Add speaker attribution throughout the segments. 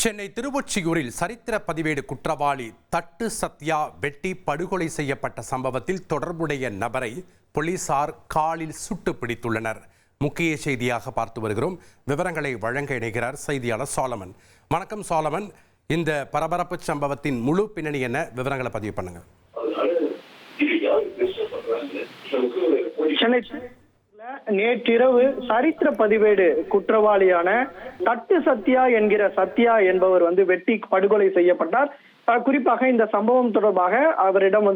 Speaker 1: சென்னை திருவொற்றியூரில் சரித்திர பதிவேடு குற்றவாளி தட்டு சத்யா வெட்டி படுகொலை செய்யப்பட்ட சம்பவத்தில் தொடர்புடைய நபரை போலீசார் காலில் சுட்டு பிடித்துள்ளனர். முக்கிய செய்தியாக பார்த்து வருகிறோம். விவரங்களை வழங்க இணைகிறார் செய்தியாளர் சாலமன். வணக்கம் சாலமன், இந்த பரபரப்பு சம்பவத்தின் முழு பின்னணி என்ன? விவரங்களை பதிவு பண்ணுங்க.
Speaker 2: சென்னை நேற்றிரவு சரித்திர பதிவேடு குற்றவாளியான தட்டு சத்யா என்கிற சத்யா என்பவர் வெட்டி படுகொலை செய்யப்பட்டார். குறிப்பாக இந்த சம்பவம் தொடர்பாக அவரிடம்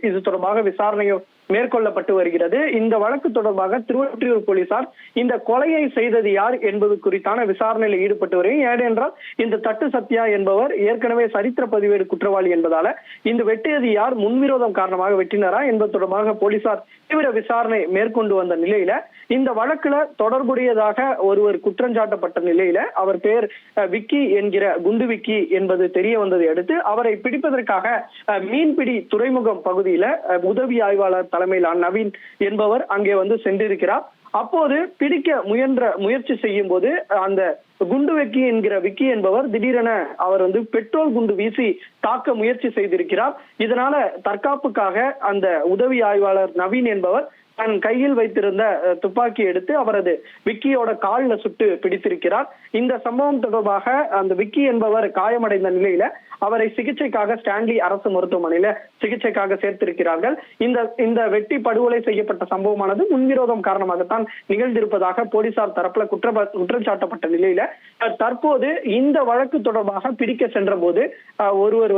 Speaker 2: இது தொடர்பாக விசாரணையும் மேற்கொள்ளப்பட்டு வருகிறது. இந்த வழக்கு தொடர்பாக திருவொற்றியூர் போலீசார் இந்த கொலையை செய்தது யார் என்பது குறித்தான விசாரணையில் ஈடுபட்டு வருகிறது. ஏனென்றால் இந்த தட்டு சத்யா என்பவர் ஏற்கனவே சரித்திர பதிவேடு குற்றவாளி என்பதால இந்த வெட்டியது யார், முன்விரோதம் காரணமாக வெட்டினாரா என்பது தொடர்பாக போலீசார் தீவிர விசாரணை மேற்கொண்டு வந்த நிலையில இந்த வழக்குல தொடர்புடையதாக ஒருவர் குற்றஞ்சாட்டப்பட்ட நிலையில அவர் பெயர் விக்கி என்கிற குண்டு விக்கி என்பது தெரிய வந்ததை அடுத்து அவரை பிடிப்பதற்காக மீன்பிடி துறைமுகம் பகுதியில உதவி ஆய்வாளர் தலைமையிலான நவீன் என்பவர் அங்கே சென்றிருக்கிறார். அப்போது பிடிக்க முயற்சி செய்யும் போது அந்த குண்டு விக்கி என்கிற விக்கி என்பவர் திடீரென அவர் பெட்ரோல் குண்டு வீசி தாக்க முயற்சி செய்திருக்கிறார். இதனால தற்காப்புக்காக அந்த உதவி ஆய்வாளர் நவீன் என்பவர் தன் கையில் வைத்திருந்த துப்பாக்கி எடுத்து அவரது விக்கியோட காலில் சுட்டு பிடித்திருக்கிறார். இந்த சம்பவம் தொடர்பாக அந்த விக்கி என்பவர் காயமடைந்த நிலையில அவரை சிகிச்சைக்காக ஸ்டான்லி அரசு மருத்துவமனையில சிகிச்சைக்காக சேர்த்திருக்கிறார்கள். இந்த வெட்டி படுகொலை செய்யப்பட்ட சம்பவமானது முன்விரோதம் காரணமாகத்தான் நிகழ்ந்திருப்பதாக போலீசார் தரப்புல குற்றம் நிலையில தற்போது இந்த வழக்கு தொடர்பாக பிடிக்க சென்ற போது ஒருவர்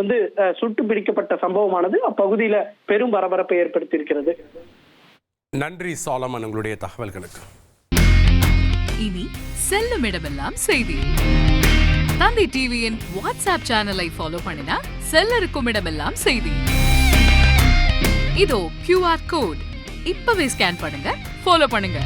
Speaker 2: சுட்டு பிடிக்கப்பட்ட சம்பவமானது அப்பகுதியில பெரும் பரபரப்பை ஏற்படுத்தியிருக்கிறது.
Speaker 1: நன்றி சாலமன், உங்களுடைய தகவல்களுக்கு.
Speaker 3: இனி செல்லும் இடமெல்லாம் செய்தி. தந்தை டிவியின் வாட்ஸ்அப் சேனலை ஃபாலோ பண்ணினா செல்ல இருக்கும் இடமெல்லாம் செய்தி. இதோ QR கோட் இப்பவே ஸ்கேன் பண்ணுங்க, ஃபாலோ பண்ணுங்க.